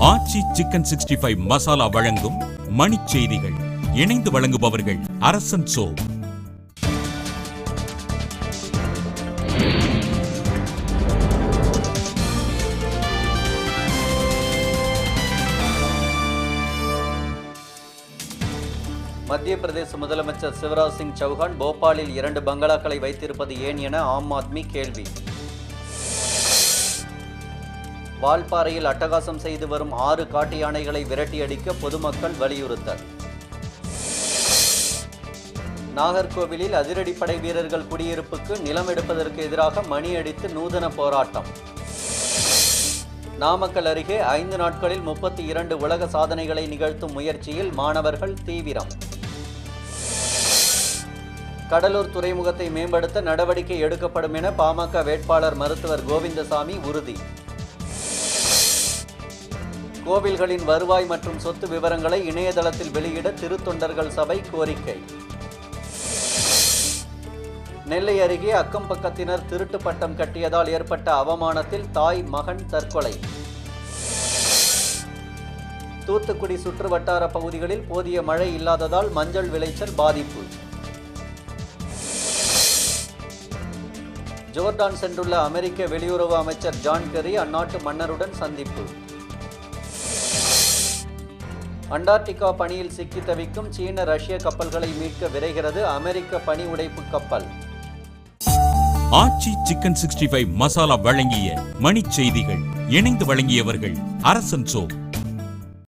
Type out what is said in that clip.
ஆச்சி chicken 65 masala வழங்கும் மணிச் செய்திகள். இணைந்து வழங்குபவர்கள் அரசன் சோ. மத்திய பிரதேச முதலமைச்சர் சிவராஜ் சிங் சௌஹான் போபாலில் 2 பங்களாக்களை வைத்திருப்பது ஏன் என ஆம் ஆத்மி கேள்வி. வால்பாறையில் அட்டகாசம் செய்து வரும் 6 காட்டு யானைகளை விரட்டியடிக்க பொதுமக்கள் வலியுறுத்தல். நாகர்கோவிலில் அதிரடிப்படை வீரர்கள் குடியிருப்புக்கு நிலம் எடுப்பதற்கு எதிராக மணி அடித்து நூதன போராட்டம். நாமக்கல் அருகே 5 நாட்களில் 32 உலக சாதனைகளை நிகழ்த்தும் முயற்சியில் மாணவர்கள் தீவிரம். கடலூர் துறைமுகத்தை மேம்படுத்த நடவடிக்கை எடுக்கப்படும் என பாமக வேட்பாளர் மருத்துவர் கோவிந்தசாமி உறுதி. கோவில்களின் வருவாய் மற்றும் சொத்து விவரங்களை இணையதளத்தில் வெளியிட திருத்தொண்டர்கள் சபை கோரிக்கை. நெல்லை அருகே அக்கம் பக்கத்தினர் திருட்டு பட்டம் கட்டியதால் ஏற்பட்ட அவமானத்தில் தாய் மகன் தற்கொலை. தூத்துக்குடி சுற்று வட்டார பகுதிகளில் போதிய மழை இல்லாததால் மஞ்சள் விளைச்சல் பாதிப்பு. ஜோர்டான் சென்றுள்ள அமெரிக்க வெளியுறவு அமைச்சர் ஜான் கெர்ரி அந்நாட்டு மன்னருடன் சந்திப்பு. அண்டார்டிகா பனியில் சிக்கி தவிக்கும் சீன ரஷ்ய கப்பல்களை மீட்க விரைகிறது அமெரிக்க பனி உடைப்பு கப்பல். ஆச்சி சிக்கன் 65 மசாலா வழங்கிய மணிச் செய்திகள். இணைந்து வழங்கியவர்கள் அரசன் சோ.